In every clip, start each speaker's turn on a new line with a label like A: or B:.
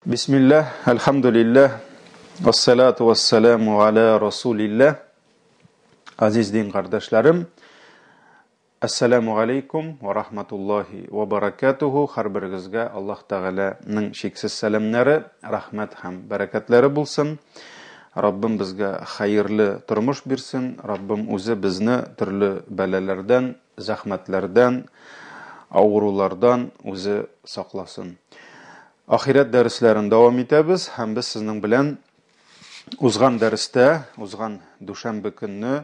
A: Bismillah, elhamdülillah, ve salatu ve selamu ala Resulillah. Aziz din kardeşlerim, Esselamu aleykum ve rahmetullahi ve berekatuhu. Har biringizge Allah Teala'nın şeksiz selamları, rahmet hem bereketleri bulsun. Rabbim bizge hayırlı turmuş birsin. Rabbim o'zi bizni türlü belalardan, zahmetlerden, ağrılardan o'zi saqlasın. Ahiret derslerini devam etemiz. Hem biz sizin bilen uzgan derste, uzgan düşenbe günü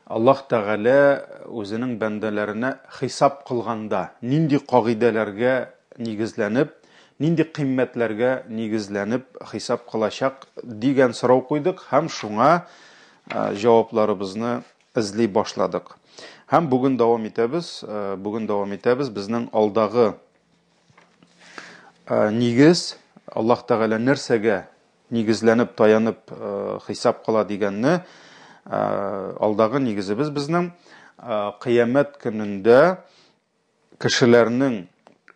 A: Allah Teala özünün bendelerine hesap kılganda nindi kaidelerge nigizlenip, nindi kıymetlerge nigizlenip hesap kılacak diyen soru koyduk. Hem şuna cevaplarımızı izley başladık. Hem bugün devam etemiz. Bizning alдағы nigiz Allah Teala nersege nigizlenip tayanıp hesap kıla deganni alдағы nigizimiz bizning kıyamet gününde kişilerinin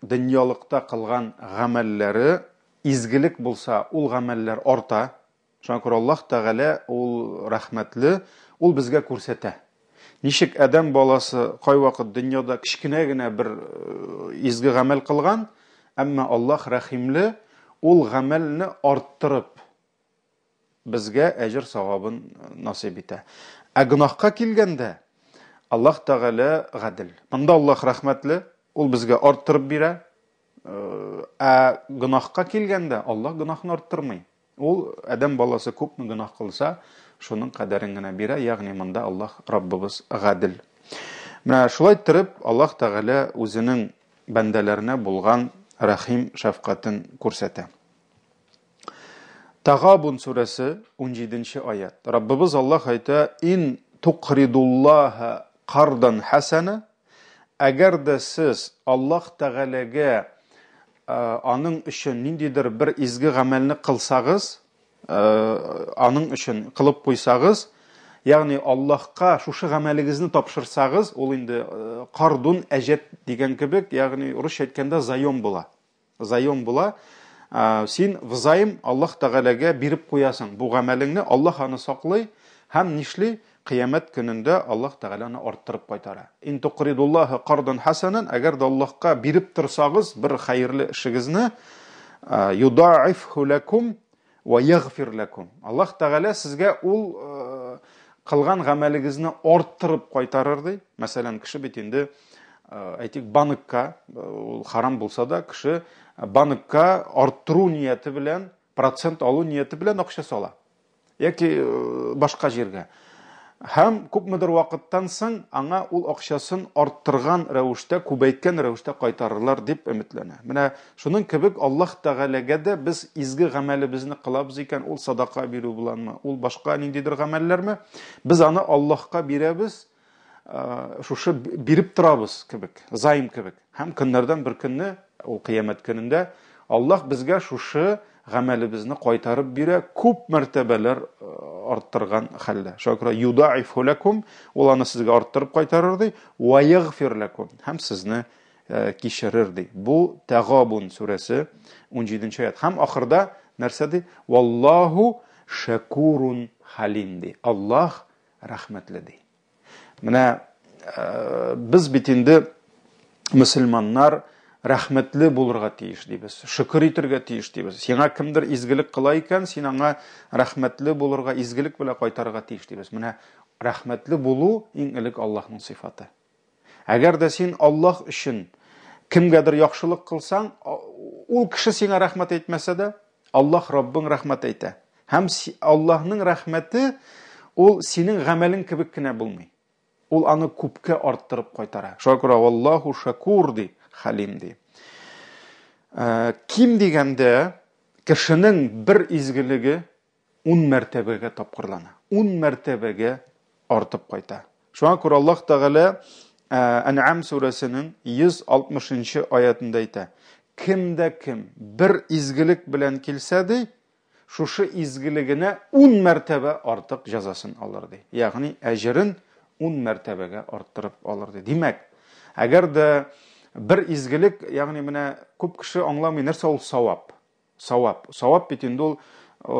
A: dünyalıkta kılgan gamelleri izgilik bulsa ul gameller orta. Şonkür Allah Teala ul rahmetli ul bizge ko'rsata. Nişik adam balası kay vakit dünyada kichkinagina bir izgi gamel kılgan, ama Allah rahimli ul gamelni arttırıp bizge ecir savabın nasip ete. Günahka kilgende Allah Teala gadil. Bunda Allah rahmetli ul bizge arttırıp bire. Günahka kilgende Allah günahını arttırmay. Ul adam balası köp mü günah kılsa şunun kaderingine bire. Yani bunda Allah Rabbimiz gadil. Mine şulay tırıp Allah Teala özünün bendelerine bulgan rahim şefkatin kursete. Tağabun suresi 17. ayet. Rabbimiz Allah ayta in tuqridullaha qardan hasana. Eğer de siz Allah Teala'ga anın için nindidir bir izgi gamelni kılsağız, anın için kılıp koysağız, yani Allah'a şuşu gameligizni tapşırsağız, ol indi qardun ejet degen kebek, yani Rus etkende zayom bula. Zayom bula. Sen vzayım Allah Teala'ga birip koyasın. Bu gamelingni Allah anı saklay, hem nişli kıyamet gününde Allah Teala'nı arttırıp qaytara. In tuqridullaha qardan hasanan, eğer de Allah'a birip tursağız bir hayırlı işigizni, yuda'ifhu lakum ve yaghfir lakum. Allah Teala sizge ul kılgan gameligizni arttırıp qaytarırdı. Mesela kişi bitindi aytik bankka haram bulsa da kişi bankka arttırу niyeti bilen, процент alу niyeti bilen akşa sala. Яки başka жерге. Hem köpmüdür vakittan soň аңа ул акчасын arttırgan rəvişdə, kubeytken rəvişdə qaytarırlar dip ümitlene. Mine şunun kebek Allah Teala'ga da biz izgi gamelimizni kılabız iken ul sadaka biru bulanma, ul başka nindidir gamellermi? Biz anı Allah'a birebiz, şuşu birip turabız kebek, zayım kebek. Hem günlerden bir günni, o kıyamet gününde Allah bizge şuşu gamelimizni qaytarıp bire köp mertebeler arttırgan halde. Şokra yudaifu lakum, olanı sizge arttırıp qaytarırdı. Ve yaghfir lakum, hem sizni kişirirdi. Bu Tağabun suresi 17. ayet. Hem ahırda nersedi? Wallahu şakurun halimdi. Allah rahmetlidi. Mine biz bitindi Müslümanlar rahmetli bulurga tiyiş deybiz. Şükür etirge tiyiş deybiz. Sena kimdir izgilik kılayken, sen аңа rahmetli bulurga izgilik bile qaytarga tiyiş deybiz. Mine rahmetli bulu en ilik Allah'ın sıfatı. Eğer de sen Allah için kimgedir yaxşılık kılsan, ol kişi sana rahmet etmese de Allah Rabbin rahmet ete. Hem Allah'ın rahmeti ol senin gamelin kibikine bulmay. Ol anı kupke arttırıp qaytara. Şokra vallahu şakurdi. Halimdi. Kim degende kişinin bir izgiligi 10 mertebege tapqırlana. 10 mertebege artıp qayta. Şuna göre Allah Teala En'am suresinin 160. ayetinde ayta. Kimde kim bir izgilik bilen kilsedi, şuşu izgiligine 10 mertebe artık cezasını alırdı. Yani ecrin 10 mertebege arttırıp alırdı. Demek, eğer de bir izgilik, yani mine köp kişi anlamay, nerse ol savap. Савап. Савап бит инде ул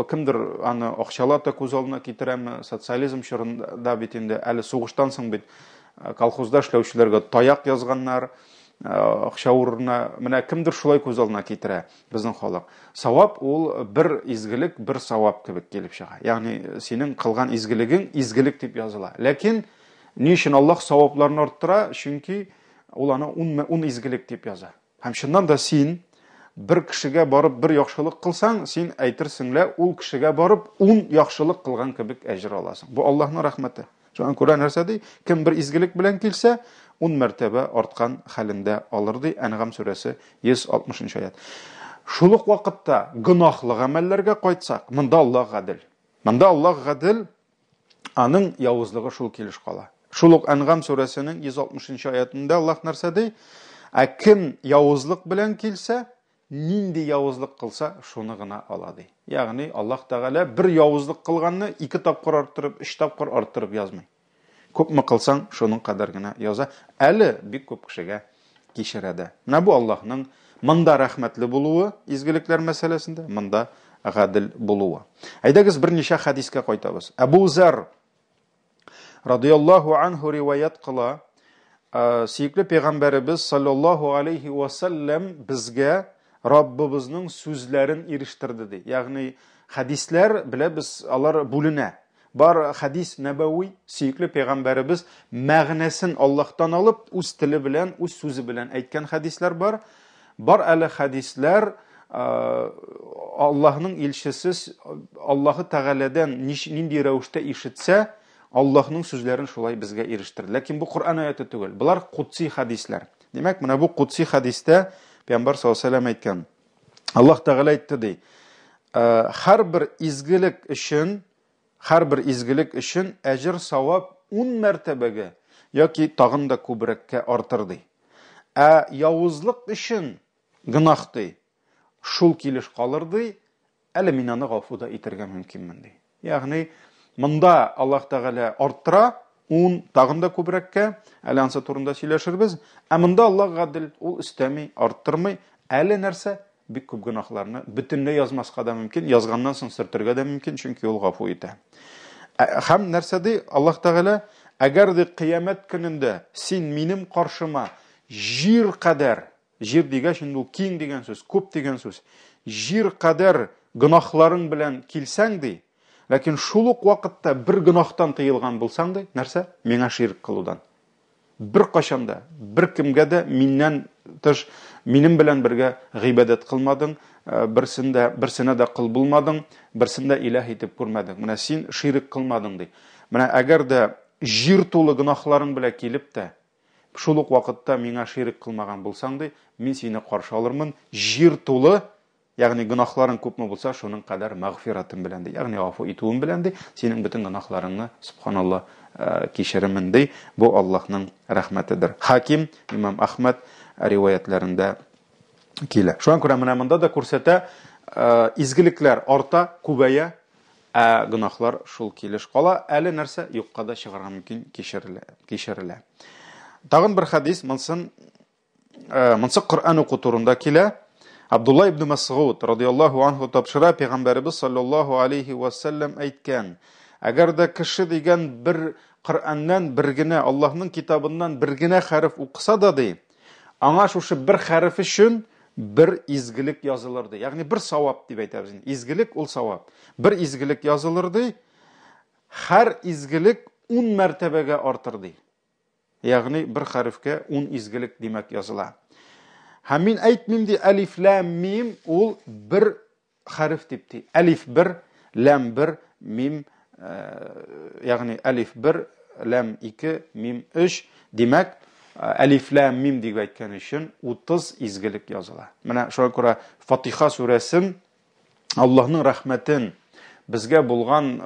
A: кемдер аны акчалата күз алдына китерәме, социализм чорында бит инде әле сугыштан соң бит колхозда эшләүчеләргә таяк язганнар, акча урынына менә кемдер шулай күз алдына китерә безнең халык. Савап ул бер изгелек, бер савап кебек килеп чыга. Ягъни синең кылган изгелегең изгелек дип языла. Ләкин ни өчен Аллаһ савапларын арттыра? Чөнки ул аны 10 изгелек дип яза. Һәм шуннан да син bir кешегә барып bir яхшылык кылсаң, син әйтерсең лә ул кешегә барып 10 яхшылык кылган кебек әҗр аласың. Бу Аллаһның рәхмәте. Шуңа күрә нәрсә ди? Кем bir изгелек белән килсә, 10 мәртәбә арткан хәлендә алыр ди. Әнғам сүрәсе 160-нчы аят. Шул ук вакытта гынахлы гамәлләргә кайтсак, монда Аллаһ гадел. Монда Аллаһ гадел, аның явызлыгы шул килеш кала. Шул ук Әнғам сүрәсенең 160-нчы аятында Аллаһ нәрсә ди? Кем явызлык белән килсә, нинди явызлык кылса, шуны гына ала ди. Ягъни Аллаһ Тәгалә бер явызлык кылганны 2 тапкыр арттырып, 3 тапкыр арттырып язмый. Күпме кылсаң, шуның кадәр генә яза. Әле бик күп кешегә кичерә дә. Менә бу Аллаһның монда рәхмәтле булуы, изгелекләр мәсьәләсендә, монда гадел булуы. Әйдәгез берничә хадискә кайтабыз. Әбу Зар радиллаһу анһу риваят кыла, сөйкле пәйгамбәребез саллаллаһу алейхи ва саллям безгә Раббыбызның сүзләрен ирештирде ди. Ягъни хадисләр белә без алар бүленә. Бар хадис нәбәви, сөйкле пәйгамбәребез мәгънәсен Аллаһтан алып, үз теле белән, үз сүзе белән әйткән хадисләр бар. Бар әле хадисләр Аллаһның илчесе Аллаһы Тәгаләдән нинди рәвештә ишетсә, Аллаһның сүзләрен шулай безгә ирештирде. Ләкин бу Кур'ан аяты түгел. Булар кутси хадисләр. Димәк, менә бу кутси хадистә Пәйгамбәр саллаллаһу алейһи ва сәллям әйткән. Аллаһ Тәгалә әйтте ди. Һәрбер изгелек өчен әҗр савап 10 мәртәбәгә яки тагын да күбрәккә артыр ди. Явызлык өчен гынах ди. Шул килеш калыр ди. Әле мин аны гафуда итәргә мөмкинмен ди. Ягъни монда Аллаһ Тәгалә арттыра 10 тагын да күбрәккә, әле ансы турында сөйләшербез. Монда Аллаһ гадел, ул өстәми, арттырмый. Әле нәрсә? Бик күп гынахларны бөтенләй язмаска да мөмкин, язганнан соң сөртергә дә мөмкин, чөнки ул гафу итә. Һәм нәрсә ди? Аллаһ Тәгалә, әгәр ди кыямәт көнендә син минем каршыма җир кадәр, җир дигәч инде ул киң дигән сүз, күп дигән сүз, җир кадәр гынахларың белән килсәң ди, ләкин шул ук вакытта бер гынахтан тыелган булсаң ди, нәрсә? Миңа ширк кылудан. Бер кашанда, бер кемгә дә миннән тыш, минем белән бергә гыйбадәт кылмадың, берсенә дә кыл булмадың, берсендә илаһ итеп күрмәдең. Менә син ширк кылмадың ди. Менә әгәр дә җир тулы гынахларың белән килеп тә, шул ук вакытта миңа ширк кылмаган булсаң ди, мин сине каршы алырмын. Җир тулы, ягъни гынахларың күпме булса, шуның кадәр мәгъфиратым белән ди. Ягъни гафу итүем белән ди, синең бөтен гынахларыңны субханалла кичеремен ди. Бу Аллаһның рәхмәтедер. Хаким Имам Ахмад риваятләрендә килә. Шуңа күрә менә монда да күрсәтә, изгелекләр арта, күбәя, гынахлар шул килеш кала. Әле нәрсә? Юкка да чыгарга мөмкин, кичерелә. Тагын бер хадис, монсы Коръан уку турында килә. Абдулла ибн Масгуд радиллаһу анһу тапшыра, пәйгамбәребез саллаллаһу алейхи ва сәллям әйткән: әгәр дә кеше дигән бер Коръаннан бер генә, Аллаһның китабыннан бер генә хәреф укыса да ди, аңа шушы бер хәреф өчен бер изгелек язылыр ди. Ягъни бер савап дип әйтәбез. Изгелек ул савап. Бер изгелек язылыр ди. Һәр изгелек 10 мәртәбәгә артыр ди. Ягъни бер хәрефкә 10 изгелек димәк языла. Һәм мин әйтмим ди, алиф лам мим ул бер хәреф дип ди. Алиф бер, лам бер, мим, ягъни алиф бер, лам 2, мим 3. Димәк, алиф лам мим дип әйткән өчен 30 изгелек языла. Менә шуңа күрә Фатиха сүрәсен, Аллаһның рәхмәтен, безгә булган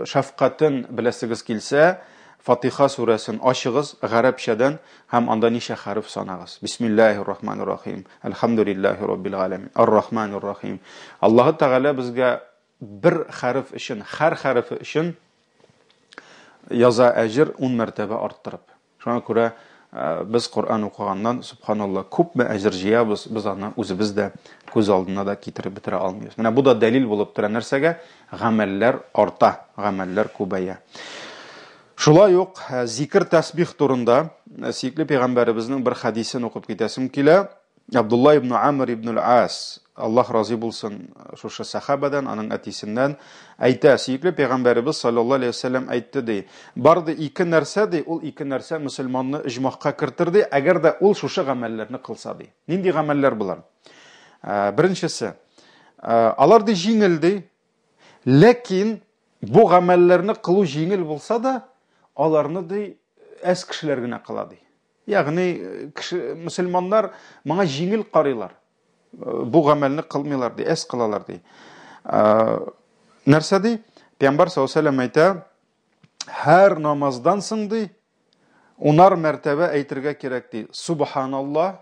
A: шәфкатен беләсегез килсә, Фатиха сүрәсен ачыгыз гарәпчәдән һәм анда ничә хәреф санагыз. Бисмиллаһир-рахманир-рахим. Әлхәмдүлиллаһи раббил аламин. Ар-рахманир-рахим. Аллаһ Тәгалә безгә бер хәреф өчен, һәр хәрефе өчен яза әҗр 10 мәртәбә арттырып. Шуңа күрә Biz Qur'an укыганнан, субханалла, күпме әҗр җыябыз, без аны үзебез дә күз алдына да китереп бетерә алмыйбыз. Менә бу да дәлил булып тора нәрсәгә? Гамәлләр арта, гамәлләр күбәя. Шулай ук зикр тәсбих турында сөйкле пәйгамбәребезнең бер хадисен укып китәсем килә. Абдулла ибн Амр ибн ал-Ас, Аллаһ разый булсын шушы сахабадан, аның әтисеннән әйтә, сөйкле пәйгамбәребез саллаллаһу алейһи ва саллям әйтте ди. Барды ике нәрсә ди, ул ике нәрсә мөселманны иҗмахка кертер, әгәр дә ул шушы гамәлләрне кылса ди. Нинди гамәлләр булар? Беренчесе, алар ди җиңел ди, ләкин бу гамәлләрне кылу җиңел булса да, аларны ди әз кешеләр генә кыла ди. Ягъни мөселманнар моңа җиңел карыйлар. Бу гамәлне кылмыйлар ди, әз кылалар ди. Нәрсә ди? Пәйгамбәр саллаллаһу алейһи ва саллям әйтә, һәр намаздан соң ди, 10 мәртәбә әйтергә кирәк ди. Субханаллаһ,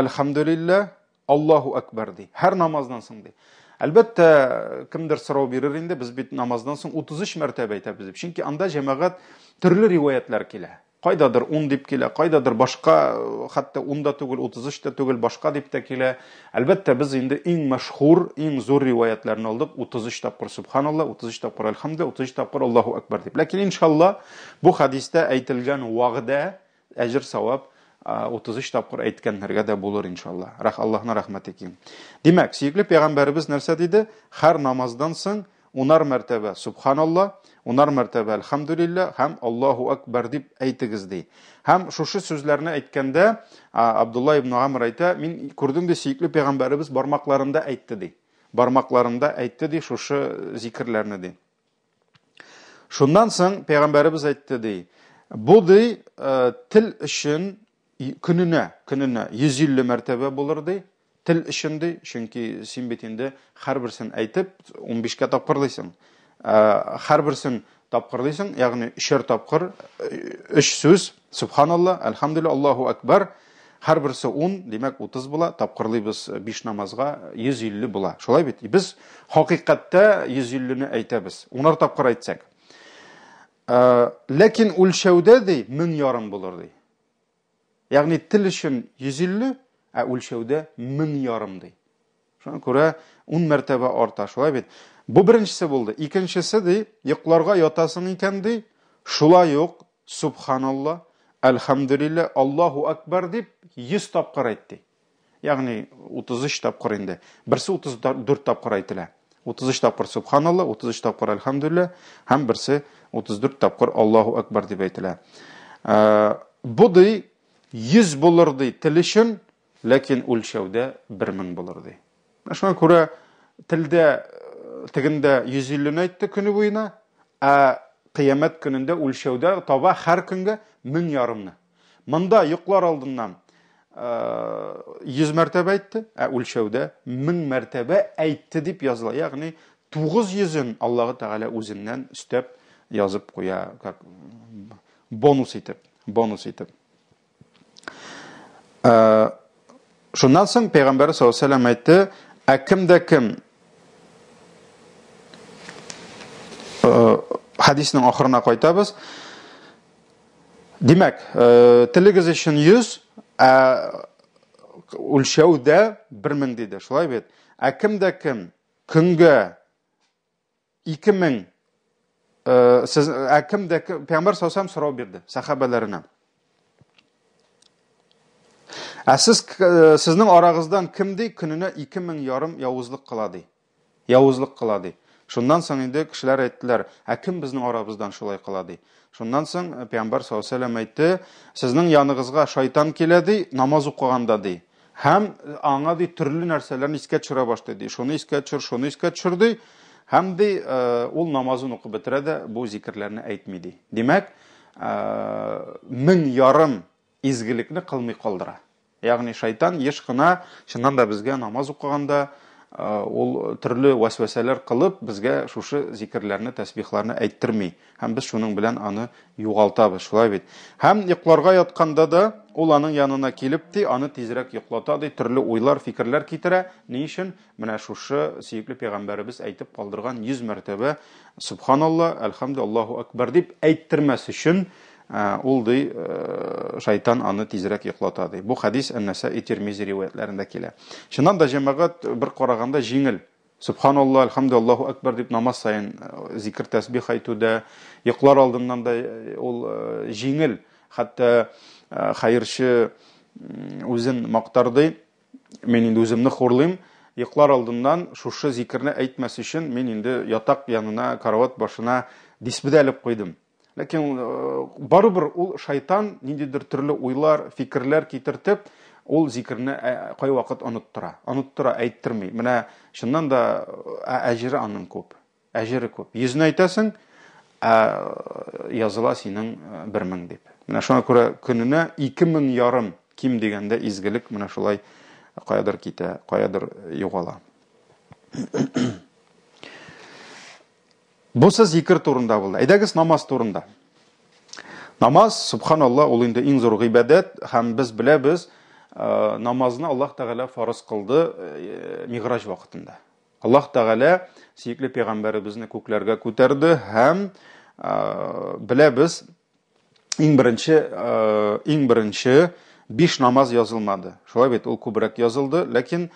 A: әлхәмдүлиллаһ, Аллаһу акбар ди. Һәр намаздан соң ди. Әлбәттә, кемдер сорау бирер инде, без бит намаздан соң 33 мәртәбә әйтәбез дип. Чөнки анда җәмәгать төрле риваятлар килә. Кайдадыр 10 дип килә, кайдадыр башка, хәтта 10 да түгел, 33 та түгел, башка дип тә килә. Әлбәттә, без инде иң мәшһүр, иң зур риваятларны алдык. 33 тапкыр субханалла, 33 тапкыр әлхәмдүлиллаһ, 33 тапкыр Аллаһу акбар дип. Ләкин иншалла, бу хадистә әйтелгән вагъда, әҗр савап 33 тапкыр әйткәннәргә дә булыр иншалла. Аллаһның рәхмәте киң. Димәк, сөйкле пәйгамбәребез нәрсә диде? Һәр намаздан соң 10 мәртәбә субханалла, 10 мәртәбә әлхәмдүлиллаһ һәм Аллаһу акбар дип әйтегез ди. Һәм шушы сүзләрне әйткәндә Абдулла ибн Амр әйтә, мин күрдем ди, сөйкле пәйгамбәребез бармакларында әйтте ди. Бармакларында әйтте ди шушы зикрләрне ди. Шуннан соң пәйгамбәребез әйтте ди, бу ди тел өчен көненә 150 мәртәбә булыр ди. Тел өчен ди, чөнки син бит инде һәрберсен әйтеп 15-кә тапкырлыйсың. Һәрберсен тапкырлыйсың, ягъни 3 тапкыр 3 сүз, субханалла, әлхәмдүлиллаһ, Аллаһу акбар, һәрберсе 10, димәк 30 була, тапкырлыйбыз 5 намазга 150 була. Шулай бит. Без хакыйкатьтә 150-не әйтәбез. 10 тапкыр әйтсәк. Ләкин үлчәүдә ди 1000 ярым булыр ди. Ягъни тел өчен 150, үлчәүдә 1000 ярым ди. Шуңа күрә 10 мәртәбә арта, шулай бит. Бу беренчесе булды. Икенчесе ди, йокларга ятасың икән ди, шулай ук субханалла, әлхәмдүлиллаһ, Аллаһу акбар дип 100 тапкыр әйтте. Ягъни 33 тапкыр инде. Берсе 34 тапкыр әйтелә. 33 тапкыр субханалла, 33 тапкыр әлхәмдүлиллаһ һәм берсе 34 тапкыр Аллаһу акбар дип әйтелә. Бу ди 100 булыр ди тел өчен, ләкин үлчәүдә 1000 булыр ди. Шуңа күрә телдә тегендә 150-не әйтте көне буена, кыямәт көнендә үлчәүдә таба һәр көнгә 1000 ярымны. Монда йоклар алдыннан 100 мәртәбә әйтте, үлчәүдә 1000 мәртәбә әйтте дип языла. Ягъни 900-ын Аллаһ Тәгалә үзеннән үстәп язып куя, как бонус итеп. Шуннан соң пәйгамбәр саллаллаһу алейһи ва саллям әйтте, кемдә кем хадисның ахырына кайтабыз. Димәк, телегез өчен 100, үлчәүдә 1000 диде. Шулай бит. Кемдә кем көнгә 2000 сез кемдә пәйгамбәр саллаллаһу алейһи ва саллям сорау бирде сахабаларына. Сезнең арагыздан кем ди көненә 2000 ярым явызлык кыла ди. Явызлык кыла ди. Шуннан соң инде кешеләр әйттеләр, кем безнең арабыздан шулай кыла ди. Шуннан соң пәйгамбәр саллаллаһу алейһи ва саллям әйтте, сезнең яныгызга шайтан килә ди, намаз укыганда ди. Һәм аңа ди төрле нәрсәләрне искә төшерә башлый ди. Шуны искә төшер, шуны искә төшер ди. Һәм ди ул намазын укып бетерә дә бу зикрләрне әйтми ди. Димәк, 1000 ярым изгелекне кылмый калдыра. Ягъни шайтан еш кына чыннан да безгә намаз укыганда ул төрле васвасәләр кылып безгә шушы зикрләрне, тәсбихләрне әйттерми. Һәм без шуның белән аны югалтабыз, шулай бит. Һәм йокларга ятканда да ул аның янына килеп ди, аны тизрәк йоклата ди, төрле уйлар, фикерләр китерә. Ни өчен? Менә шушы сөйкле пәйгамбәребез әйтеп калдырган 100 мәртәбә субханалла, әлхәмдүлиллаһ, Аллаһу акбар дип әйттермәс өчен ул ди шайтан аны тизрәк йоклата ди. Бу хадис Ан-Насаи, Тирмизи риваятләрендә килә. Шуннан да җәмәгать бер караганда җиңел. Субханаллах, алхамдулиллаху акбар дип намаз сайын зикр тәсбих әйтүдә, йоклар алдыннан да ул җиңел. Хәтта хәерче үзен мактарды, мен инде үземне хурлыйм, йоклар алдыннан шушы зикерне әйтмәс өчен мин инде ятак янына, карават башына дисбедәлеп куйдым. Ләкин барыбер ул шайтан ниндидер төрле уйлар, фикерләр китертеп, ул зикерне кай вакыт оныттыра, әйттерми. Менә шуннан да әҗере аның күп, әҗере күп. Йөзне әйтәсең, языла синең 1000 дип. Менә шуңа күрә көненә 2000 ярым ким дигәндә изгелек менә шулай каядыр китә, каядыр югала. Бу сөз зикр турында булды. Әйдәгез намаз турында. Намаз, субханаллах, ул инде иң зур гыйбадат, һәм без беләбез, намазны Аллаһ Тәгалә фарыз кылды Миграҗ вакытында. Аллаһ Тәгалә сөекле пәйгамбәребезне күкләргә күтәрде һәм беләбез, иң беренче 5 намаз язылмады. Шулай бит, ул күбрәк язылды, ләкин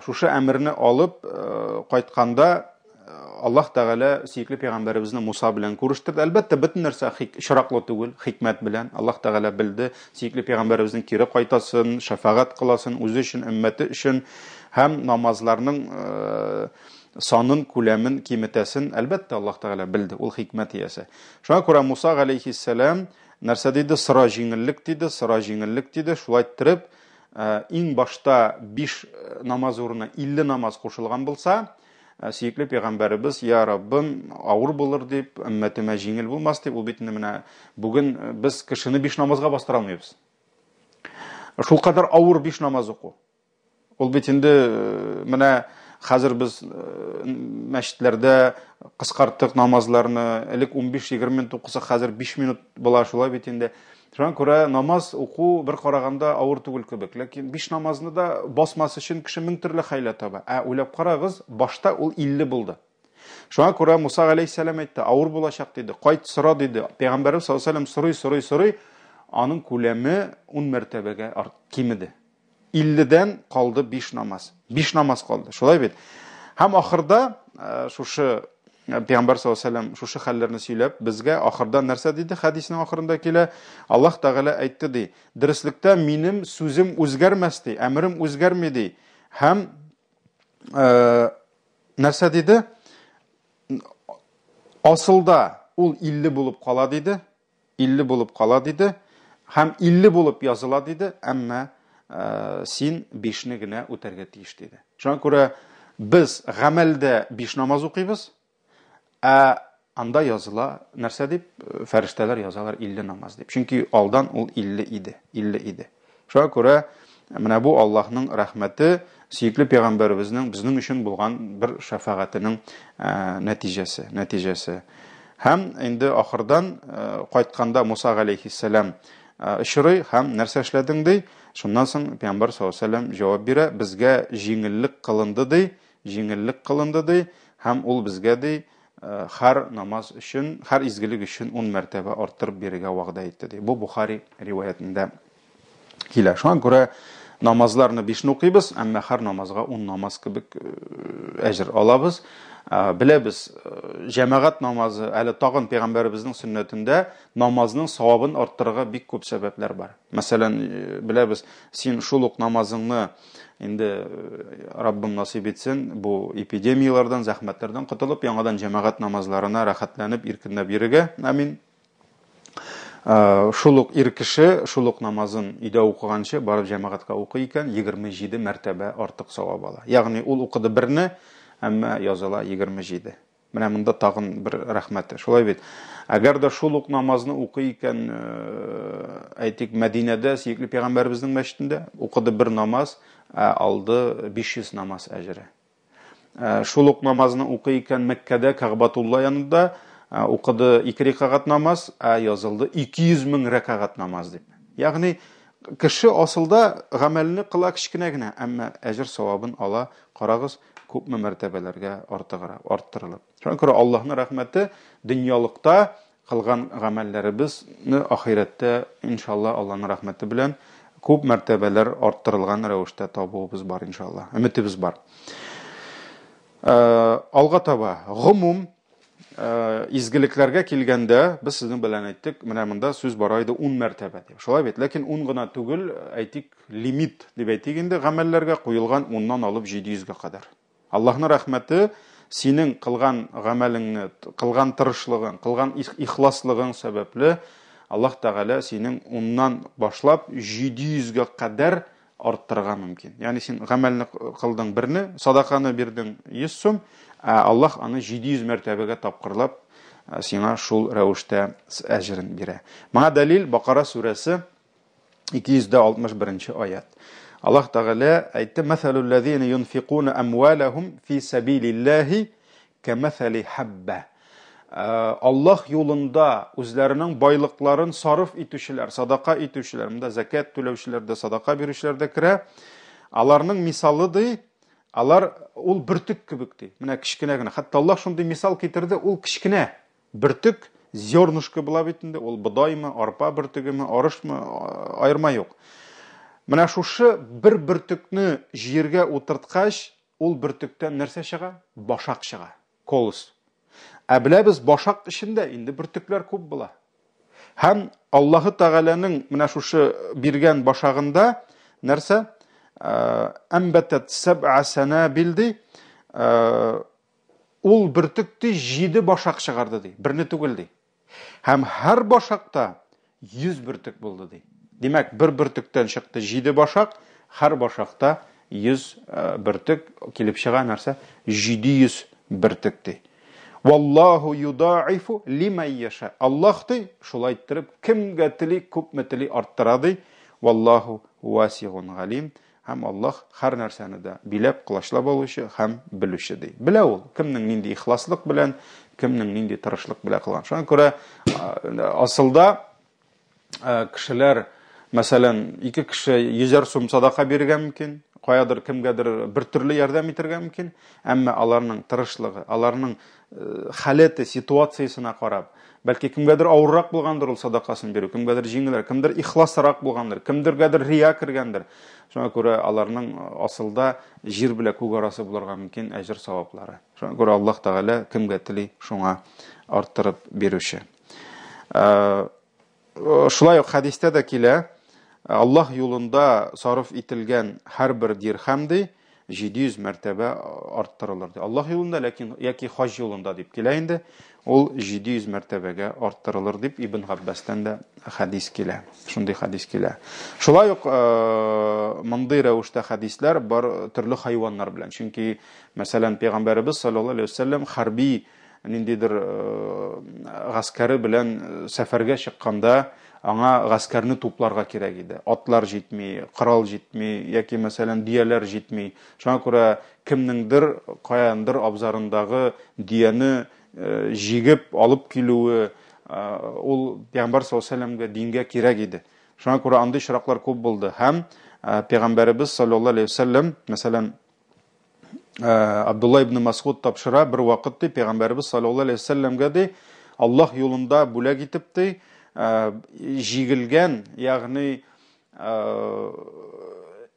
A: шушы әмерне алып кайтканда Аллаһ Тәгалә сөекле пәйгамбәребезне Муса белән күрештерде. Әлбәттә, бөтен нәрсә шираклы түгел, хикмәт белән. Аллаһ Тәгалә белде, сөекле пәйгамбәребезнең кире кайтасын, шафагать кыласын үзе өчен, өммәте өчен һәм намазларның санын, күләмен киметәсен, әлбәттә, Аллаһ Тәгалә белде, ул хикмәт иясе. Шуңа күрә Муса галәйһиссәлам нәрсә диде? Сыра җиңеллек диде. Шулай итеп, иң башта 5 намаз урынына 50 намаз кушылган булса, сөекле пәйгамбәребез, я Раббым, авыр булыр дип, өммәтемә җиңел булмас дип, ул бит менә бүген без кешене 5 намазга бастыра алмыйбыз. Шул кадәр авыр 5 намаз уку. Ул бит инде менә хәзер без мәчетләрдә кыскарттык намазларны, элек 15-20 минут укысак, хәзер 5 минут була, шулай бит инде. Шуңа күрә намаз уку бер караганда авыр түгел кебек, ләкин 5 намазны да басмас өчен кеше 1000 төрле хәйлә таба. Уйлап карагыз, башта ул 50 булды. Шуңа күрә Муса галәйһиссәлам әйтте, авыр булачак диде, кайт сыра диде. Пәйгамбәрбез саллаллаху алейһи ва саллям сорый, аның күләме 10 мәртәбәгә кимеде. 50-дән калды 5 намаз. 5 намаз калды. Шулай бит. Һәм ахырда шушы Пәйгамбәр саллаллаху алейһи ва саллям шушы хәлләрне сөйләп, безгә ахырда нәрсә диде? Хәдиснең ахырында килә, Аллаһ Тәгалә әйтте ди, дөреслектә минем сүзем үзгәрмәс ди, әмрем үзгәрми ди. Һәм нәрсә диде? Асылда ул 50 булып кала диде. 50 булып кала диде. Һәм 50 булып языла диде, әмма син 5-не генә үтәргә тиеш диде. Шуңа күрә без гамәлдә 5 намаз укыйбыз, анда языла нәрсә дип, фәрештәләр язалар 50 намаз дип. Чөнки алдан ул 50 иде. Шуңа күрә менә бу Аллаһның рәхмәте, сөекле пәйгамбәребезнең безнең өчен булган бер шафагатының нәтиҗәсе. Һәм инде ахырдан кайтканда Муса галәйһиссәлам очрый һәм нәрсә эшләдең ди? Шуннан соң Пәйгамбәр саллаллаху алейһи ва саллям җавап бирә, безгә җиңеллек кылынды ди, һәм ул безгә ди, һәр намаз өчен, һәр изгелек өчен 10 мәртәбә арттырып бирергә вәгъдә итте ди. Бу Бухари риваятында килә. Шуңа күрә намазларны 5 укыйбыз, әмма һәр намазга 10 намаз кебек әҗр алабыз. Беләбез, җәмәгать намазы, әле тагын пәйгамбәребезнең сөннәтендә намазның савабын арттырырга бик күп сәбәпләр бар. Мәсәлән, беләбез, син шул ук намазыңны инде Раббым насыйп итсен, бу эпидемиялардан, зәхмәтләрдән котылып, яңадан җәмәгать намазларына рәхәтләнеп, иркенләп йөрергә. Амин. Шул ук ир кеше, шул ук намазын өйдә укыганчы барып җәмәгатькә укый икән, 27 мәртәбә артык савап ала. Ягъни ул укыды берне, әмма языла 27. Менә монда тагын бер рәхмәте. Шулай бит. Әгәр дә шул ук намазны укый икән, әйтик, Мәдинәдә, сөекле пәйгамбәребезнең мәчетендә укыды бер намаз, алды 500 намаз әҗре. Шул ук намазны укый икән Мәккәдә, Кәгъбәтулла янында, укыды 2 рәкъәгать намаз, язылды 200 мең рәкъәгать намаз дип. Ягъни кеше асылда гамәлне кыла кичкенә генә, әмма әҗр савабын ала, карагыз, күпме мәртәбәләргә арттырылып. Шуңа күрә Аллаһның рәхмәте дөньялыкта кылган гамәлләребезне ахирәттә иншалла Аллаһның рәхмәте белән күп мәртәбәләр арттырылган рәвештә табуыбыз бар иншалла. Өметебез бар. Алга таба гомум изгелекләргә килгәндә без сезнең белән әйттек, менә монда сүз бара иде 10 мәртәбә дип. Шулай бит, ләкин 10 гына түгел, әйтик, лимит дип әйтик инде, гамәлләргә куелган 10ннан алып 700-гә кадәр. Аллаһның рәхмәте синең кылган гамәлеңне, кылган тырышлыгың, кылган ихласлыгың сәбәпле Аллаһ Тәгалә синең 10ннан башлап 700-гә кадәр арттырырга мөмкин. Ягъни син гамәлне кылдың берне, садаканы бирдең 100 сум, Аллаһ аны 700 мәртәбәгә тапкырлап сиңа шул рәвештә әҗрен бирә. Моңа дәлил Бакара сүрәсе 261 аят. Аллаһ Тәгалә әйтте: "Мәсәлул лазина юнфикуна амвалахум фи сабилиллаһи камәсәли хабба." Аллаһ юлында үзләренең байлыкларын сарыф итүчеләр, садака итүчеләр, монда закат түләүчеләр дә, садака бирүчеләр дә керә. Аларның мисалы ди, алар ул бөртек кебек ди. Менә кичкенә генә. Хәтта Аллаһ шундый мисал китерде, ул кичкенә бөртек, зернышко була бит инде, ул бодаймы, арпа бөртегеме, арышмы, айырма юк. Менә шушы бер бөртекне җиргә утырткач, ул бөртектән нәрсә чыга? Башак чыга. Колос. Беләбез, башак эчендә инде бөртекләр күп була. Һәм Аллаһы Тәгаләнең менә шушы биргән башагында нәрсә? Әмбәтәт сәб'a санабил ди. Ул бөртекте 7 башак чыгарды ди, берне түгел ди. Һәм һәр башакта 100 бөртек булды ди. Димәк, бер бөртектән чыкты 7 башак, һәр башакта 100 бөртек килеп чыга нәрсә? 700 бөртек ди. Валлаху юдаифу лиман яша. Аллаһ ди, шулай иттереп, кемгә тели, күпме тели арттыра ди. Валлаху васигун галим. Һәм Аллаһ һәр нәрсәне дә биләп, кылачлап алучы һәм белүче ди. Белә ул, кемнең нинди ихласлык белән, кемнең нинди тырышлык белән кылган. Шуңа күрә асылда кешеләр, мәсәлән, 2 кеше 100 сум садака бирергә мөмкин, каядыр кемгәдер бер төрле ярдәм итәргә мөмкин, әмма аларның тырышлыгы, аларның халәте, ситуациясына карап, бәлки кемгәдер авыррак булгандыр ул садакасын бирү, кемгәдер җиңелрәк, кемдер ихласрак булгандыр, кемдергәдер рия кергәндер. Шуңа күрә аларның асылда җир белән күк арасы булырга мөмкин әҗр саваплары. Шуңа күрә Аллаһ Тәгалә кемгә тели шуңа арттырып бирүче. Шулай ук хадистә дә килә, Аллаһ юлында сарыф ителгән һәр бер дирхәм ди 700 мәртәбә арттырылыр ди. Аллаһ юлында, ләкин яки хаҗ юлында дип килә инде, ул 700 мәртәбәгә арттырылыр дип Ибн Габбастан да хадис килә. Шундый хадис килә. Шулай ук мондый рәвештә хадисләр бар төрле хайваннар белән. Чөнки, мәсәлән, Пәйгамбәрбез саллаллаһу алейһи ва саллям хәрби ниндидер гаскәре белән сәфәргә чыкканда аңа гаскәрне тупларга кирәк иде. Атлар җитми, корал җитми, яки мәсәлән дияләр җитми. Шуңа күрә кемнеңдер каяндыр абзарындагы дияне җигеп алып килүе ул Пәйгамбәр саллаллаһу алейһи ва саллямга дингә кирәк иде. Шуңа күрә андый шыраклар күп булды. Һәм Пәйгамбәрбез саллаллаһу алейһи ва саллям, мәсәлән, Абдулла ибн Мас'уд тапшыра бер вакыт ди Пәйгамбәрбез саллаллаһу алейһи ва саллямга ди Аллаһ юлында бүләк итеп ди җигелгән, ягъни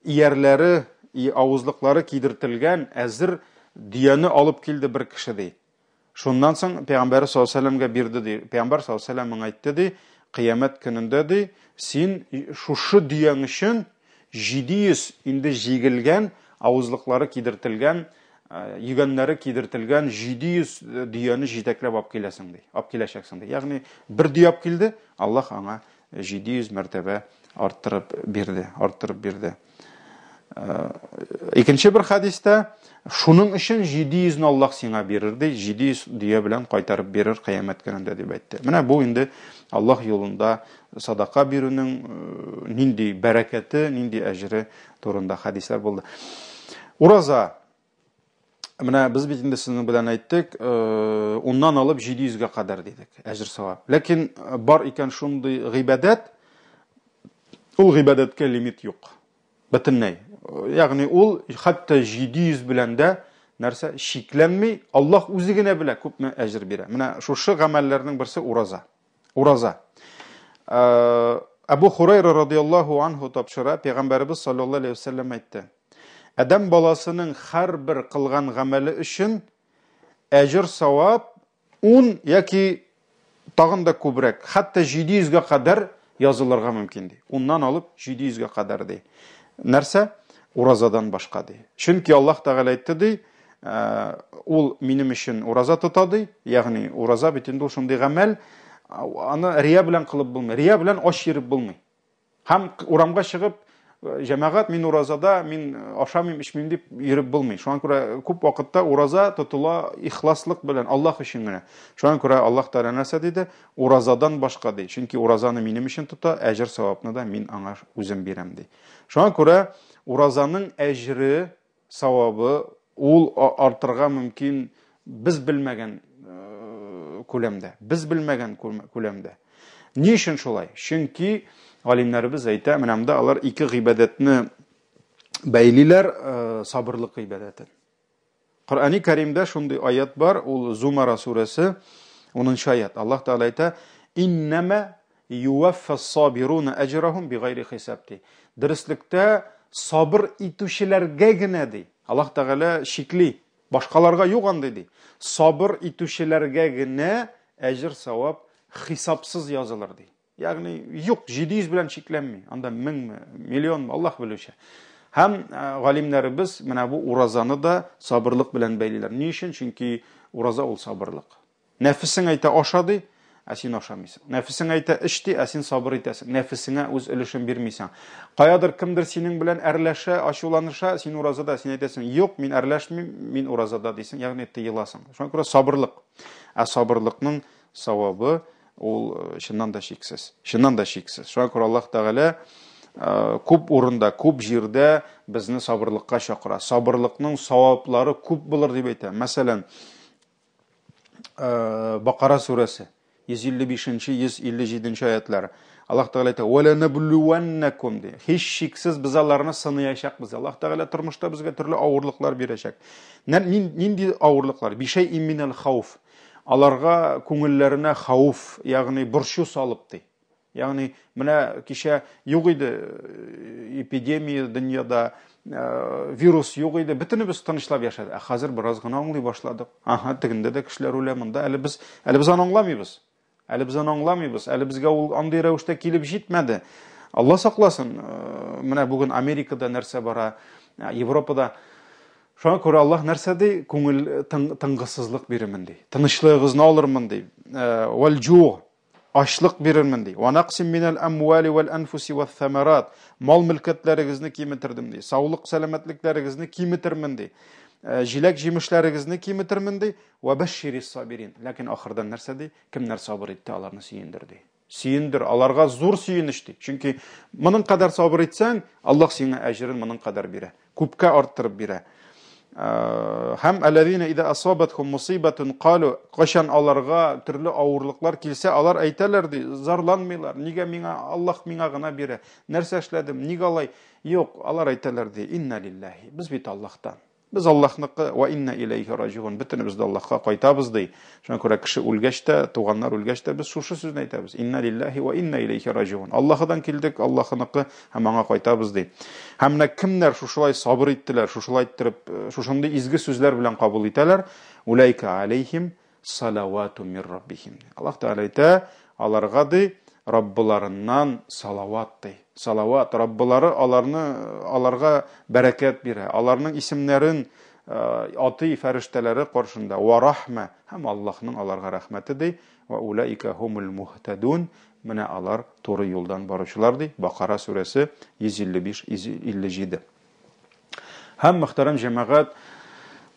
A: иярләре, авызлыклары кидертелгән әзер дияне алып килде бер кеше ди. Шуннан соң Пәйгамбәр саллаллаһу алейһи ва саллямга бирде ди. Пәйгамбәр саллаллаһу алейһи ва саллям әйтте ди, кыямәт көнендә ди, син шушы дияң өчен 700 инде җигелгән, авызлыклары кидертелгән, йөгәннәре кидертелгән 700 дияне җитәкләп алып киләсең ди. Алып киләчәксең ди. Ягъни бер дия алып килде, Аллаһ аңа 700 мәртәбә арттырып бирде. Икенче бер хадистә шуның өчен 700-ны Аллаһ сиңа бирер ди, 700 дия белән кайтарып бирер кыямәт көнендә дип әйтте. Менә бу инде Аллаһ юлында садака бирүнең нинди бәрәкәте, нинди әҗре турында хадислар булды. Ураза, менә без бит инде сезнең белән әйттек, 10ннан алып 700-гә кадәр дидек, әҗр савап. Ләкин бар икән шундый гыйбадат, ул гыйбадатка лимит юк. Бөтенләй. Ягъни ул хәтта 700 белән дә нәрсә шикләнми, Аллаһ үзе генә белә күпме әҗр бирә. Менә шушы гамәлләрнең берсе ураза. Ураза. Абу Хурайра радиаллаху анху тапшыра, Пәйгамбәрбез саллаллаху алейхи ва саллям әйтте. Адам баласының һәрбер кылган гамәле өчен әҗр савап 10 яки тагын да күбрәк, хәтта 700-гә кадәр язылырга мөмкин ди. Уннан алып 700-гә кадәр ди. Нәрсә? Уразадан башка ди. Чөнки Аллаһ Тәгалә әйтте ди, ул минем өчен ураза тота ди, ягъни ураза бит инде шундый гамәл, аны рия белән кылып булмый, рия белән аш йөреп булмый. Һәм урамга чыгып, җәмәгать мин уразада, мин ашамыйм, ичмим дип йөреп булмый. Шуңа күрә күп вакытта ураза тотыла ихласлык белән, Аллаһ өчен генә. Шуңа күрә Аллаһ Тәгалә нәрсә диде? Уразадан башка ди. Чөнки уразаны минем өчен тота, әҗр савапны да мин аңа үзем бирәм ди. Шуңа күрә уразаның әҗре, савабы ул артырга мөмкин без белмәгән күләмдә. Без белмәгән күләмдә. Ни өчен шулай? Чөнки галимнәребез әйтә, менә монда алар ике гыйбадәтне бәйлиләр, сабырлык гыйбадәтен. Коръәни Кәримдә шундый аят бар, ул Зумара сурәсе 10-нчы аят. Аллаһ Тәгалә әйтә: "Иннама юваффас-сабируна аҗрахум бигайри хисаб." Дөрестлектә сабыр итүчеләргә генә ди. Аллаһ Тәгалә шикли, башкаларга юк андый ди. Сабыр итүчеләргә генә әҗр савап хисапсыз язылыр ди. Ягъни юк, 700 белән чикләнми. Анда 1000, миллион, Аллаһ белүче. Һәм галимнәребез менә бу уразаны да сабырлык белән бәйлиләр. Ни өчен? Чөнки ураза ул сабырлык. Нәфесең әйтә аша ди, ә син ашамыйсың. Нәфесең әйтә эш ди, ә син сабыр итәсең. Нәфесеңә үз өлешен бирмисең. Каядыр кемдер синең белән әрләшә, ачуланыша, син уразада, син әйтәсең: "Юк, мин әрләшмим, мин уразада" дисең. Ягъни тыеласың. Шуңа күрә сабырлык. Ә сабырлыкның савабы ул чыннан да шиксез. Чыннан да шиксез. Шуңа күрә Аллаһ Тәгалә күп урында, күп җирдә безне сабырлыкка чакыра. Сабырлыкның саваплары күп булыр дип әйтә. Мәсәлән, Бакара сүрәсе 155-нче, 157-нче аятлары. Аллаһ Тәгалә әйтә: "Ва ланаблуаннакум" ди. Һич шиксез без аларны сынаячакбыз. Аллаһ Тәгалә тормышта безгә төрле авырлыклар бирәчәк. Нинди авырлыклар? Бишәй иминал хауф. Аларга күңелләренә хауф, ягъни борчу салып ди. Ягъни менә кичә юк иде эпидемия дөньяда, вирус юк иде, бөтенебез тынычлап яшады. Ә хәзер бераз гына аңлый башладык. Аха, тегендә дә кешеләр үлә, монда әле без аны аңламыйбыз. Әле безгә ул андый рәвештә килеп җитмәде. Алла сакласын. Менә бүген Америкада нәрсә бара, Европада. Шуңа күрә Аллаһ нәрсә ди? Күңел тынгысызлык бирермен ди. Тынычлыгыгызны алырмын ди. Вал-җу, ачлык бирермен ди. Ва нақсим минал амвали вал анфуси ват самарат. Мал мөлкәтләрегезне киметердем ди. Саулык, сәламәтлекләрегезне киметермен ди. Җиләк җимешләрегезне киметермен ди. Ва башширис сабирин. Ләкин ахырдан нәрсә ди? Кемнәр сабыр итте, аларны сөендер ди. Сөендер, аларга зур сөенеш ди. Чөнки моның кадәр сабыр итсәң, Аллаһ сиңа әҗрен моның кадәр бирә. Күпкә арттырып бирә. Һәм аллазина ида асабатхум мусибатун калу, кашан аларга төрле авырлыклар килсә, алар әйтәләр ди, зарланмыйлар. Нигә миңа Аллаһ миңа гына бирә? Нәрсә эшләдем? Нигә алай? Юк, алар әйтәләр ди, инна лиллаһи. Без бит Аллаһтан. Без Аллаһныкы, ва инна илейһи раҗиун. Бөтенебез дә Аллаһка кайтабыз ди. Шуңа күрә кеше үлгәч тә, туганнар үлгәч тә без шушы сүзне әйтәбез. Инна лиллаһи ва инна илейһи раҗиун. Аллаһыдан килдек, Аллаһныкы һәм аңа кайтабыз ди. Һәм менә кемнәр шушылай сабыр иттеләр, шушылай иттереп, шушындый изге сүзләр белән кабул итәләр, улайка алейһим салавату мир раббихим. Аллаһ Тәгалә әйтә, аларга ди Раббыларыннан салават ди. Салават, Раббылары аларга бәрәкәт бирә. Аларның исемнәрен аты фәрештәләре каршында ва рахма, һәм Аллаһның аларга рәхмәте ди. Ва улайка хумул мухтадун. Менә алар туры юлдан баручылар ди. Бакара сүрәсе 155-157. Һәм мөхтәрәм җәмәгать,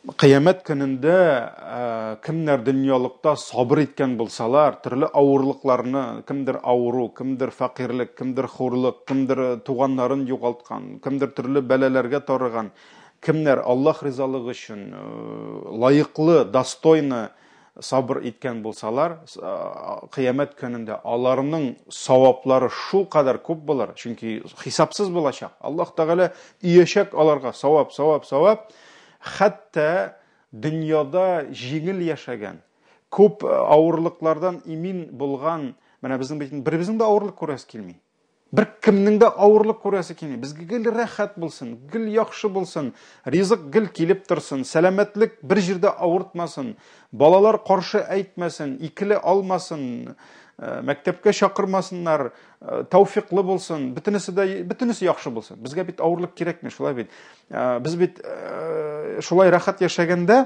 A: кыямәт көнендә кемнәр дөньялыкта сабыр иткән булсалар, төрле авырлыкларны, кемдер авыру, кемдер фәкыйрлек, кемдер хурлык, кемдер туганнарын югалткан, кемдер төрле бәлаләргә тарыган, кемнәр Аллаһ ризалыгы өчен лаеклы, достойны сабыр иткән булсалар, кыямәт көнендә аларның саваплары шул кадәр күп булыр, чөнки хисапсыз булачак. Аллаһ Тәгалә иячәк аларга савап. Хәтта дөньяда җиңел яшәгән, күп авырлыклардан имин булган, Менә беребезнең дә авырлык күрәсе килми. Бер кемнең дә авырлык күрәсе килми. Безгә гел рәхәт булсын, гел яхшы булсын, ризык гел килеп торсын, сәламәтлек бер җирдә авыртмасын, балалар каршы әйтмәсен, икеле алмасын, мәктәпкә чакырмасыннар, тәүфиклы булсын, бөтенесе яхшы булсын. Безгә бит авырлык кирәкми, шулай бит. Без бит шулай рәхәт яшәгәндә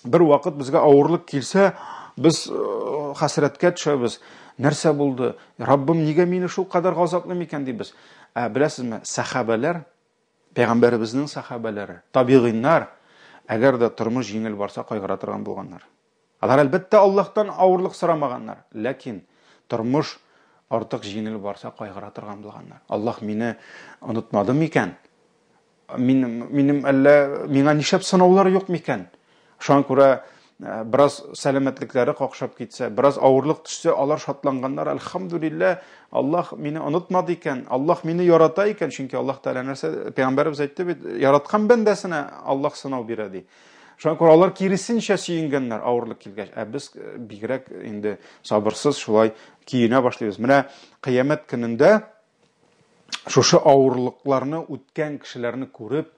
A: бер вакыт безгә авырлык килсә, без хәсрәткә төшәбез. Нәрсә булды? Раббым нигә мине шул кадәр газаплый микән дибез. Беләсезме, сахабалар, пәйгамбәребезнең сахабалары, табигыйннар, әгәр дә тормыш җиңел барса кайгыра торган булганнар. Алар әлбәттә Аллаһтан авырлык сорамаганнар, ләкин тормыш артык җиңел барса кайгыра торган булганнар. Аллаһ мине онытмады микән? Минем әллә миңа нишәп сынаулар юк микән? Шуңа күрә biraz сәламәтлекләре какшап китсә, biraz авырлык төшсә, алар шатланганнар. Әлхәмдүлилләh, Аллаһ мине онытмады икән, Аллаһ мине ярата икән, чөнки Аллаһ Тәгалә нәрсә, пәйгамбәрбез әйтте бит, яраткан бәндәсенә Аллаһ сынау бирә ди. Шуңа күрә алар киресенчә сөенгәннәр авырлык килгәч. Без бигрәк инде сабырсыз шулай киенә башлыйбыз. Менә кыямәт көнендә шушы авырлыкларны үткән кешеләрне күреп,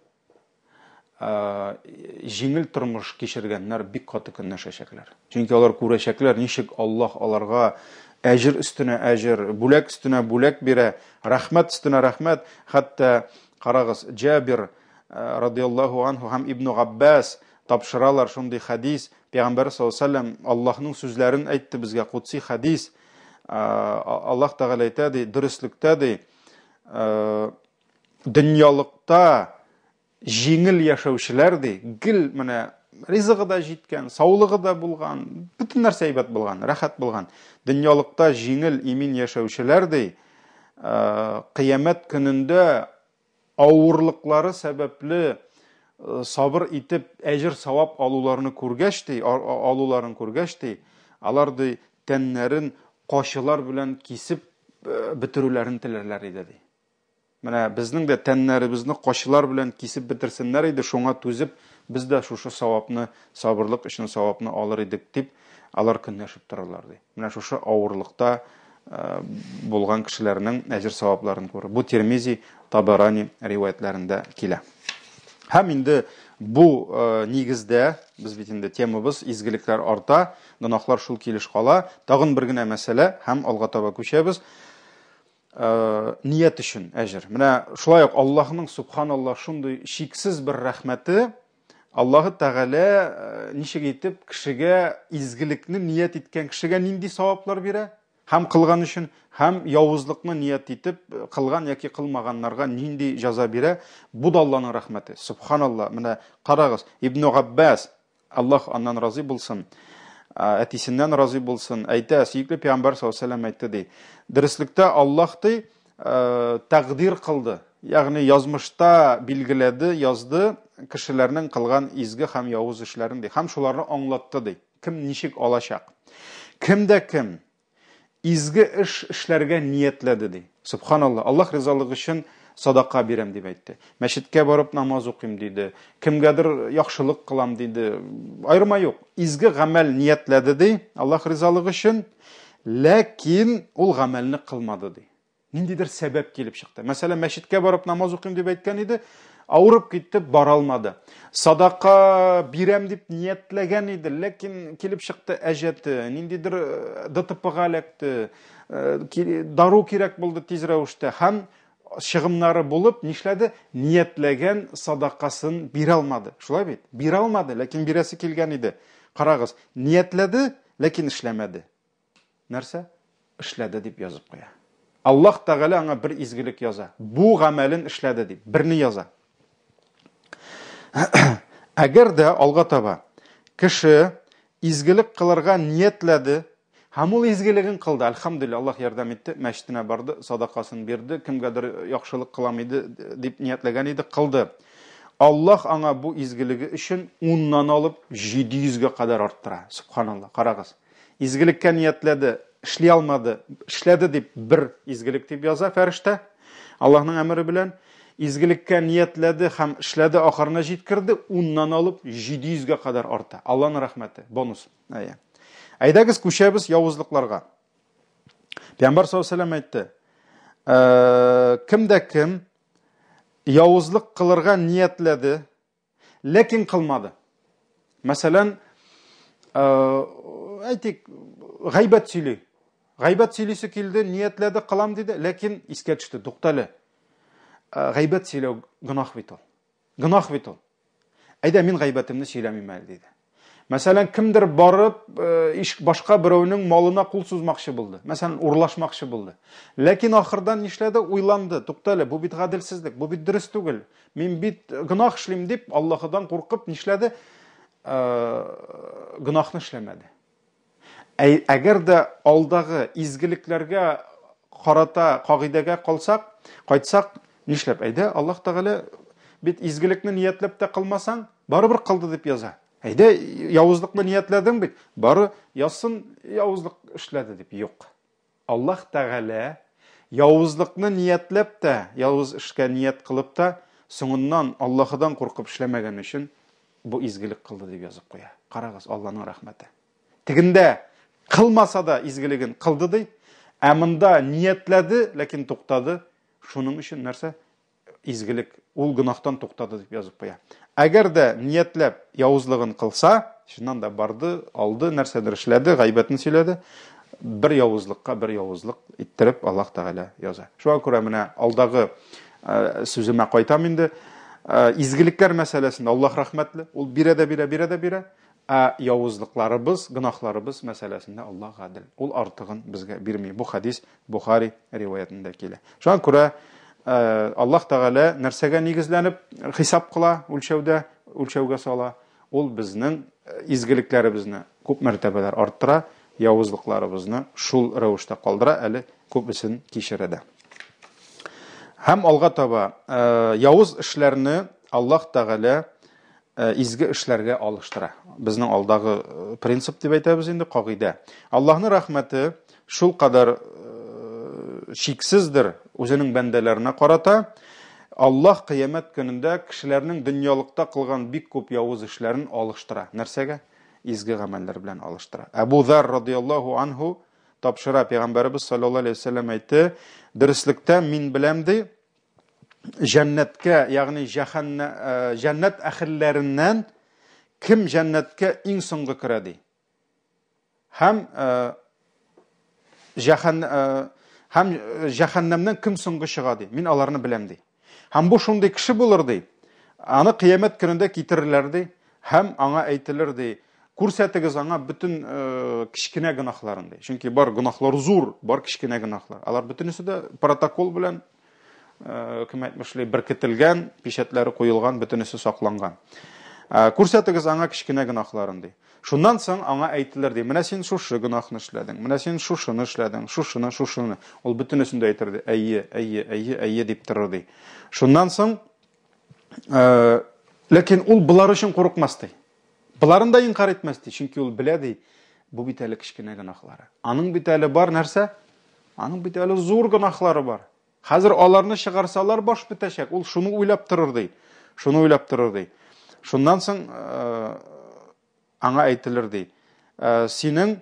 A: җиңел тормыш кичергәннәр бик каты көнләшәчәкләр. Чөнки алар күрәчәкләр, ничек Аллаһ аларга әҗр өстенә әҗр, бүләк өстенә бүләк бирә, рәхмәт өстенә рәхмәт. Хәтта карагыз, Җабир радиллаһу анһу һәм Ибн Габбас тапшыралар шундый хадис. Пәйгамбәр саллаллаһу алейһи ва саллям Аллаһның сүзләрен әйтте безгә, кутси хадис. Аллаһ Тәгалә әйтә ди, дөрестлектә ди, дөньялыкта җиңел яшәүчеләр ди, гел менә ризыгы да җиткән, саулыгы да булган, бөтен нәрсә әйбәт булган, рәхәт булган. Дөньялыкта җиңел имин яшәүчеләр ди, кыямәт көнендә авырлыклары сәбәпле сабыр итеп әҗр савап алуларны күргәч ди, алар ди тәннәрен кашылар белән кисеп бетерүләрен теләрләр иде ди. Менә безнең дә тәннәребезне кашылар белән кисеп бетерсеннәр иде, шуңа түзеп, без дә шушы савапны, сабырлык өчен савапны алыр идек дип, алар көнләшеп торалар ди. Менә шушы авырлыкта булган кешеләрнең әҗр савапларын күрә. Бу Тирмизи, Табарани риваятләрендә килә. Һәм инде бу нигездә, без бит инде темабыз изгелекләр арта, гынахлар шул килеш кала. Тагын бер генә мәсьәлә, һәм алга таба күчәбез. Ният өчен әҗр. Менә шулай ук Аллаһның субханаллаһ шундый шиксез бер рәхмәте, Аллаһ Тәгалә ничек итеп кешегә изгелекне ният иткән кешегә нинди саваплар бирә? Һәм кылган өчен, һәм явызлыкны ният итеп кылган яки кылмаганнарга нинди җәза бирә? Бу да Аллаһның рәхмәте. Субханаллаһ. Менә карагыз, Ибн Габбас, Аллаһ аннан разый булсын, әтисеннән разый булсын, әйтә, сөйкле пәйгамбәр саллаллаһу алейһи ва саллям әйтте ди. Дөрестлектә Аллаһ ди тәкъдир кылды. Ягъни язмышта билгеләде, язды кешеләрнең кылган изге һәм явыз эшләрен ди. Һәм шуларны аңлатты ди. Кем ничек алачак? Кемдә кем изге эш эшләргә ниятләде ди. Субханаллаһ. Аллаһ ризалыгы өчен садака бирәм дип әйтте. Мәчеткә барып намаз укыйм диде. Кемгәдер яхшылык кылам диде. Айырма юк. Изге гамәл ниятләде ди. Аллаһ ризалыгы өчен, ләкин ул гамәлне кылмады ди. Ниндидер сәбәп килеп чыкты. Мәсәлән, мәчеткә барып намаз укыйм дип әйткән иде, авырып китте, бара алмады. Садака бирәм дип ниятләгән иде, ләкин килеп чыкты әҗәте, ниндидер ДТП-га эләкте, дару кирәк булды тиз рәвештә, һәм чыгымнары булып, нишләде? Ниятләгән садакасын бирә алмады. Шулай бит? Бирә алмады, ләкин бирәсе килгән иде. Карагыз, ниятләде, ләкин эшләмәде. Нәрсә? Эшләде дип язып куя. Аллаһ Тәгалә аңа бер изгелек яза. Бу гамәлен эшләде дип, берне яза. Әгәр дә алга таба кеше изгелек кылырга ниятләде, һәм ул изгелеген кылды, әлхәмдүлилләh, Аллаһ ярдәм итте, мәчетенә барды, садакасын бирде, кемгәдер яхшылык кылам иде дип ниятләгән иде, кылды. Аллаһ аңа бу изгелеге өчен 10-нан алып 700-гә кадәр арттыра. Субханаллаһ, карагыз. Изгелеккә ниятләде, эшли алмады, эшләде дип бер изгелек дип яза фәрештә. Аллаһның әмере белән изгелеккә ниятләде һәм эшләде, ахырына җиткерде, 10-нан алып 700-гә кадәр арта. Аллаһның рәхмәте, бонус. Әйдәгез күчәбез явызлыкларга. Peygamber sallallahu aleyhi ve sellem aytdı. Kimde kim yavuzluk kılırga niyetledi, lekin kılmadı. Mesela aytik gıybet söylüyor. Gıybet söylüsü kildi, niyetledi, kılam dedi, lekin iske düştü, doktalı. Gıybet söylüyor, günah bit ol. Günah bit ol. Ayda min gıybetimni söylemeyim dedi. Mesela kimdir barıp başka birovning malına kul suzmakçı buldu. Mesela uğurlaşmakçı buldu. Lekin ahırdan işledi, uylandı. Doktalı, bu bit adilsizlik, bu bit dürüst değil. Min bit günah işleyim deyip Allah'tan korkup nişledi, günahını işlemedi. Eğer de aldığı izgiliklerge karata, kagidege kaytsak nişlep. Ayda Allah Teala bit izgilikni niyetlep de kılmasan, barı bir kıldı deyip yazar. Ayda yavuzlukla niyetledin bit. Barı yazsın yavuzluk işledi deyip. Yok. Allah Teala yavuzlukni niyetlep de, yavuz işke niyet kılıp da, sonundan Allah'dan korkup işlemegen için bu izgilik kıldı deyip yazıp koya. Karagız Allah'ın rahmeti. Tiginde kılmasa da izgiligin kıldı deyip, amında niyetledi, lekin to'xtadı. Şunun için nerse izgilik, ul günahtan to'xtadı deyip yazıp koya. Eğer de niyetlep yavuzluğun kılsa, şundan da bardı, aldı, nersedir işledi, gaybetini söyledi. Bir yavuzluk ittirip Allah Teala yazar. Şuna göre mine aldığı sözüme kaytam indi. İzgilikler meselesinde Allah rahmetli. Ol bire. Yavuzluklarımız, günahlarımız meselesinde Allah adil. Ol artığın bizge birmeyi. Bu hadis Bukhari rivayetinde kele. Şuna göre Allah Teala nersege nigizlenip hesap kıla, ölçevge sala. Ol bizning izgiliklerimizni ko'p mertebeler arttıra, yavuzluklarimizni şul rövüşte kaldıra, eli köpüsün kişirede. Hem alga taba yavuz işlerini Allah Teala izgi işlerge alıştıra. Bizning alдағы prinsip deb aytamiz endi, qoida. Allah'ın rahmeti şul kadar şiksizdir o'zining bandalarına qarata. Allah kıyamet gününde kişilerinin dünyalıkta kılgan bik köp yavuz işlerini alıştıra. Nersege? İzgi ameller bilen alıştıra. Ebu Zar radıyallahu anhu tapşıra Peygamberimiz sallallahu aleyhi ve sellem aytdı. Dürüstlükte min bilemdi. Cennetke, yani cennet ahillerinden kim cennetke en songa kiradi? Hem cehennemden kim songa çıgadı? Min alarını bilemdi. Hem bu şunday kişi bulurdu. Anı kıyamet gününde getirirlerdi. Hem ana aytılırdı. Kursetigiz ana bütün kişkine günahlarında. Çünkü bar günahlar zor, bar kişkine günahlar. Alar bütünüsü de protokol bilen kim aytmışlar birkitilgen, pişetleri koyulgan, bütünüsü saklangan. Kursetigiz ana kişkine günahlarında. Şundan soň ana aytılırdı. Mine sen şu günahını işledin. Mine sen şunu işledin. Şunu. Ol bütünüsünde aytırdı. Ayye deyip dururdu. Şundan soň lekin ul bular üçün korkmasdı. Buların da inkar etmezdi. Çünkü ul biledi bu biteli kişkine günahları. Anın biteli bar nerse? Anın biteli zor günahları var. Hazır alarını çıkarsalar baş bitecek. Ul şunu uylap dururdu. Şundan soň ana aytılırdı. Senin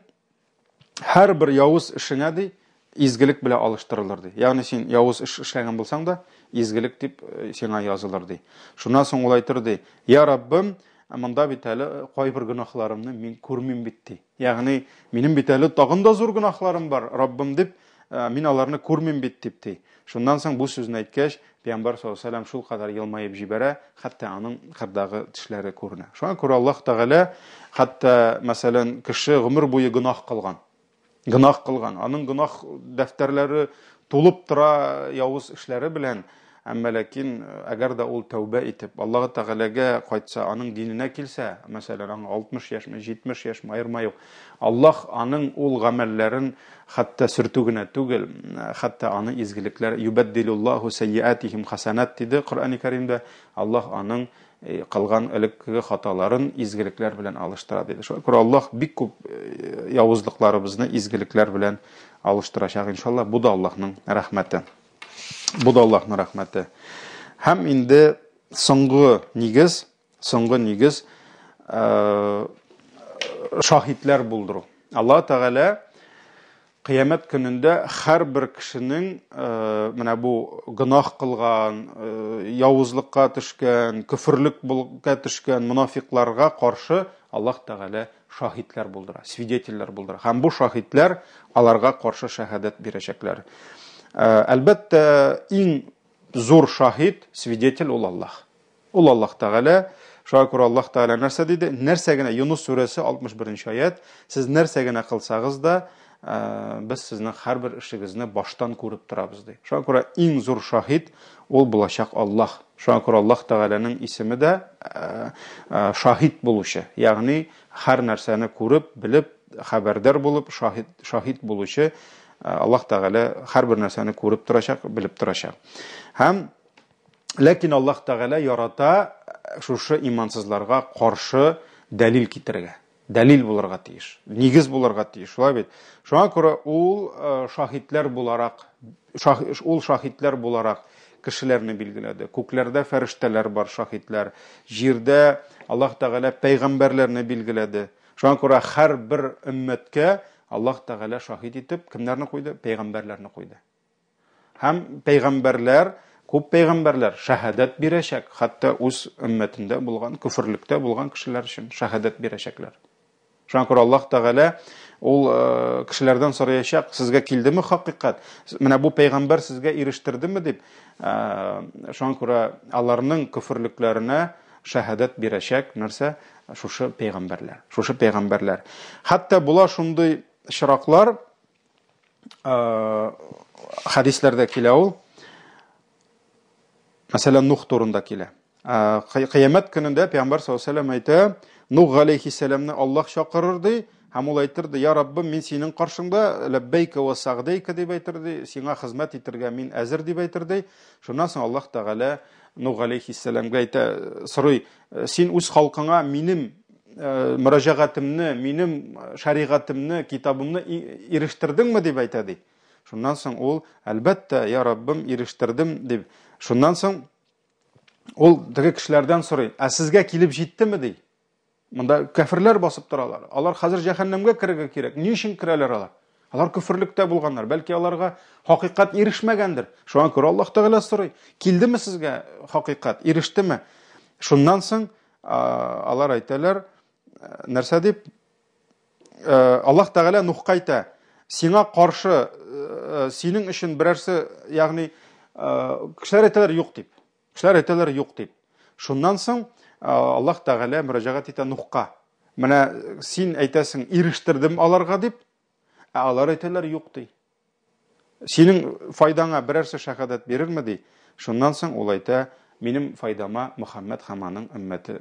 A: her bir yavuz işine de izgilik bile alıştırılırdı. Yani sen yavuz iş işleyen bulsan da izgilik deyip sana yazılırdı. Şundan soň ol aytırdı. Ya Rabbim, mında biteli koy bir günahlarımni men көрмем bitti. Yani benim biteli tağında zor günahlarım var Rabbim deyip men alarını көрмем bitti deyipti. Şundan soň bu sözünü aytkaç Peygamber sallallahu aleyhi ve sellem şul kadar yılmayıp jibere, hatta anın kırdağı tişleri көрünə. Şuna görə Allah Teala hatta mesela kişi ömür boyu günah kılgan. Anın günah defterleri tolup tura yavuz işleri bilen. Ama lakin eğer de ol tövbe etip Allah Teala'ga qaytsa, anın dinine kilse, mesela 60 yaş mı 70 yaş mı ayırmayıp Allah anın ol amellerin hatta sürtügüne tugil, hatta anı izgilikler yubeddilullahu seyyiatihim hasanat dedi Kur'an-ı Kerim'de. Allah anın kılgan elik hataların izgilikler bilen alıştıra dedi. Şöyle Allah bir köp yavuzluklarımızı izgilikler bilen alıştıracak inşallah. Bu da Allah'ın rahmeti. Hem indi soňgy nigiz şahitler bulduru. Allah Teala Кыямәт көнендә һәрбер кешенең менә бу гынаһ кылган, явызлыкка төшкән, күферлеккә төшкән мунафикларга каршы Аллаһ Тәгалә шаһидләр булдыра, свидетельләр булдыра. Һәм бу шаһидләр аларга каршы шаһадат бирәчәкләр. Әлбәттә, иң зур шаһид, свидетель ул Аллаһ. Ул Аллаһ Тәгалә. Шуңа күрә Аллаһ Тәгалә нәрсә диде? Нәрсә генә, Юнус сүрәсе 61-нче аят, сез нәрсә генә кылсагыз да, без сезнең һәрбер эшегезне баштан күреп торабыз ди. Шуңа күрә иң зур шаһид ул булачак Аллаһ. Шуңа күрә Аллаһ Тәгаләнең исеме дә шаһид булучы. Ягъни һәр нәрсәне күреп, белеп, хәбәрдар булып, шаһид булучы. Аллаһ Тәгалә һәрбер нәрсәне күреп торачак, белеп торачак. Һәм ләкин Аллаһ Тәгалә ярата шушы имансызларга каршы дәлил китерергә. Дәлил булырга тиеш. Нигез булырга тиеш. Шулай бит. Шуңа күрә ул шаһидләр буларак кешеләрне билгеләде. Күкләрдә фәрештәләр бар шаһидләр, җирдә Аллаһ Тәгалә пәйгамбәрләрне билгеләде. Шуңа күрә һәрбер өммәткә Аллаһ Тәгалә шаһид итеп кемнәрне куйды? Пәйгамбәрләрне куйды. Һәм пәйгамбәрләр, күп пәйгамбәрләр шаһадат бирәчәк, хәтта үз өммәтендә булган, күферлектә булган кешеләр өчен шаһадат бирәчәкләр. Шуңа күрә Аллаһ Тәгалә ул кешеләрдән сораячак, сезгә килдеме хакыйкать? Менә бу пәйгамбәр сезгә ирештердеме дип. Шуңа күрә аларның күферлекләренә шаһадат бирәчәк нәрсә? Шушы пәйгамбәрләр. Хәтта була шундый чираклар, хадисләрдә килә ул. Мәсәлән, Нух турында килә. Кыямәт көнендә Пәйгамбәр саллаллаһу алейһи ва сәллям әйтә, Нух алейһиссәламны Аллаһ чакырыр ди, һәм ул әйтер ди: "Я Раббым, мин синең каршыңда ләббәйкә ва сагдәйкә" дип әйтер ди, сиңа хезмәт итәргә мин әзер дип әйтер ди. Шуннан соң Аллаһ Тәгалә Нух алейһиссәламгә әйтә, сорый: "Син үз халкыңа минем мөрәҗәгатемне, минем шәригатемне, китабымны ирештердеңме?" дип әйтә ди. Шуннан соң ул: "Әлбәттә, я Раббым, ирештердем" дип. Шуннан соң ул теге кешеләрдән сорый: "Сезгә килеп җиттеме?" ди. Монда кафирләр басып торалар. Алар хәзер җәһәннәмгә керергә кирәк. Ни өчен керәләр алар? Алар күферлектә булганнар. Бәлки аларга хакыйкать ирешмәгәндер. Шуңа күрә Аллаһ Тәгалә сорый: "Килдеме сезгә хакыйкать? Ирештеме?" Шуннан соң алар әйтәләр, нәрсә дип? Аллаһ Тәгалә Нухка әйтә: "Сиңа каршы, синең өчен берәрсе, ягъни кешеләр әйтәләр юк дип. Шуннан соң Аллаһ Тәгалә мөрәҗәгать итә Нухка. Менә син әйтәсең, ирештердем аларга дип, алар әйтәләр юк ди. Синең файдаңа берәрсе шаһадат бирерме ди? Шуннан соң ул әйтә: "Минем файдама Мөхәммәд һәм аның өммәте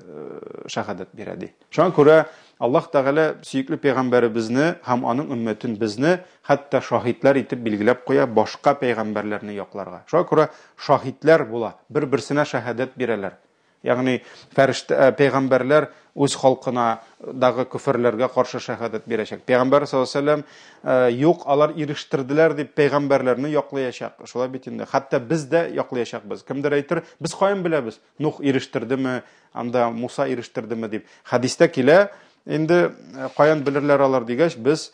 A: шаһадат бирә" ди. Шуңа күрә Аллаһ Тәгалә сөекле пәйгамбәребезне һәм аның өммәтен безне хәтта шаһидләр итеп билгеләп куя, башка пәйгамбәрләрне якларга. Шуңа күрә шаһидләр була, бер-берсенә шаһадат бирәләр. Ягъни пәйгамбәрләр үз халкына дагы күферләргә каршы шаһадат бирәчәк. Пәйгамбәр саллаллаһу алейһи ва сәллям юк, алар ирештерделәр дип пәйгамбәрләрне яклаячак. Шулай бит инде. Хәтта без дә яклаячакбыз. Кемдер әйтер: "Без каян беләбез? Нух ирештердеме, анда Муса ирештердеме" дип. Хадистә килә, инде каян белерләр алар дигәч, без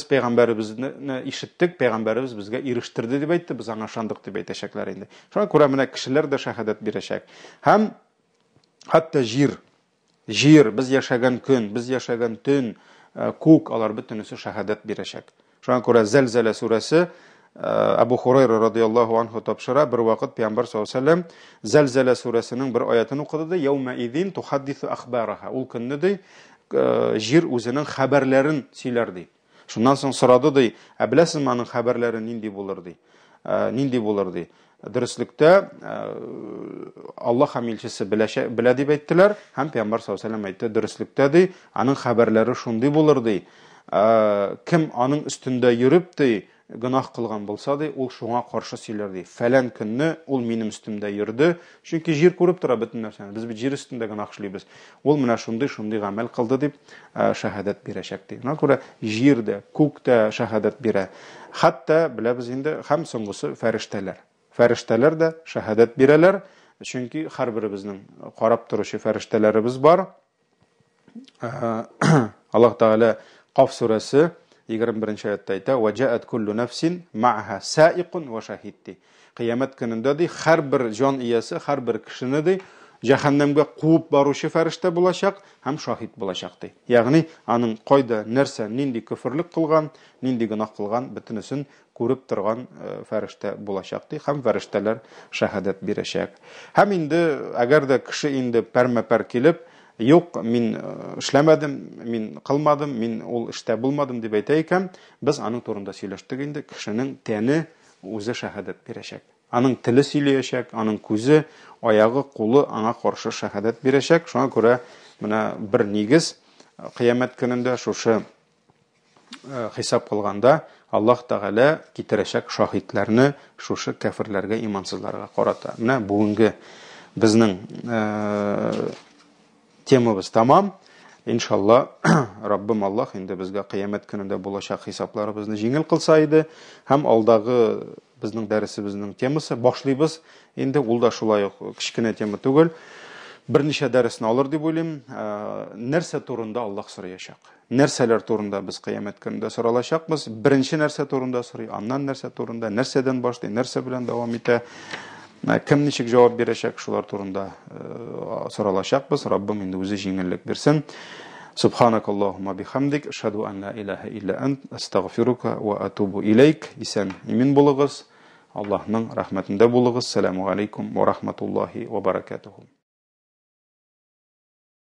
A: пәйгамбәребезне ишеттек, пәйгамбәребез безгә ирештерде дип әйтте, без аңа ышандык дип әйтәчәкләр инде. Шуңа күрә менә кешеләр дә шаһадат бирәчәк. Һәм хәтта җир, без яшәгән көн, без яшәгән төн, күк, алар бөтенесе шаһадат бирәчәк. Шуңа күрә Зәлзәлә сүрәсе, Абу Хурайра радиллаһу анһу тапшыра, бер вакыт Пәйгамбәр саллаллаһу алейһи ва сәллям Зәлзәлә сүрәсенең бер аятын укыды да: "Яума идин тухаддису ахбараха". Ул көнне ди, җир үзенең хәбәрләрен сөйләр ди. Шуннан соң сорады ди: "Беләсезме аның хәбәрләре нинди булыр ди?" Дөреслектә Аллаһ һәм илчесе белә дип әйттеләр, һәм Пәйгамбәр саллаллаһу алейһи ва сәллям әйтте: "Дөреслектә ди, аның хәбәрләре шундый булыр ди. Кем аның өстендә йөреп ди, гынаһ кылган булса ди, ул шуңа каршы сөйләр ди. Фәлән көнне ул минем өстемдә йөрде, чөнки җир күреп тора бөтен нәрсәне. Без бит җир өстендә гынаһ эшлибез. Ул менә шундый гамәл кылды" дип шаһадат бирәчәк ди. Шуңа күрә җир дә, күк тә шаһадат бирә. Хәтта беләбез инде, һәм соңгысы фәрештәләр. Фәрештәләр дә шаһадат бирәләр, чөнки һәрберебезнең карап торучы фәрештәләребез бар. Аллаһ Тәгалә Каф сүрәсе 21-нче аятта әйтә: "Ва джаат куллу нафсин ма'аха саиқун ва шахид." Кыямат көнендә ди, һәрбер җан иясе, һәрбер кешене ди, җәһәннәмгә куып баручы фәрештә булачак һәм шахид булачак ди. Ягъни аның кайда, нәрсә, нинди күфрлек кылган, нинди гынах кылган, бөтенесен күреп торган фәрештә булачак ди, һәм фәрештәләр шаһадат бирәчәк. Һәм инде әгәр дә кеше инде пәрмәпәр килеп, юк, мин эшләмәдем, мин кылмадым, мин ул эштә булмадым дип әйтә икән, без аның турында сөйләштек инде, кешенең тәне үзе шаһадат бирәчәк. Аның теле сөйләячәк, аның күзе, аягы, кулы аңа каршы шаһадат бирәчәк. Шуңа күрә менә бер нигез кыямат көнендә шушы хисап кылганда Аллаһ Тәгалә китерәчәк шаһидләрне шушы кафирләргә, имансызларга карата. Менә бүгенге безнең темабыз тамам. Иншалла, Раббим Аллаһ инде безгә кыямат көнендә булачак хисапларыбызны җиңел кылса иде, һәм алдагы безнең дәресебезнең темасы башлыйбыз. Инде ул да шулай ук кичкенә тема түгел. Берничә дәресне алыр дип уйлыйм. Нәрсә турында Аллаһ сораячак? Нәрсәләр турында без кыямат көнендә соралачакбыз? Беренче нәрсә турында сорый, аннан нәрсә турында, нәрсәдән башлый, нәрсә белән дәвам итә? Кем ничек җавап бирәчәк, шулар турында соралачакбыз. Раббим инде үзе җиңеллек бирсен. Субханакаллаһумма бихамдик, ашһаду ан ла илаха илля ант, астагфирука ва атубу илейк. Исән имин булыгыз. Аллаһның рәхмәтендә булыгыз. Саламу алейкум ва рахматуллаһи ва баракатуху.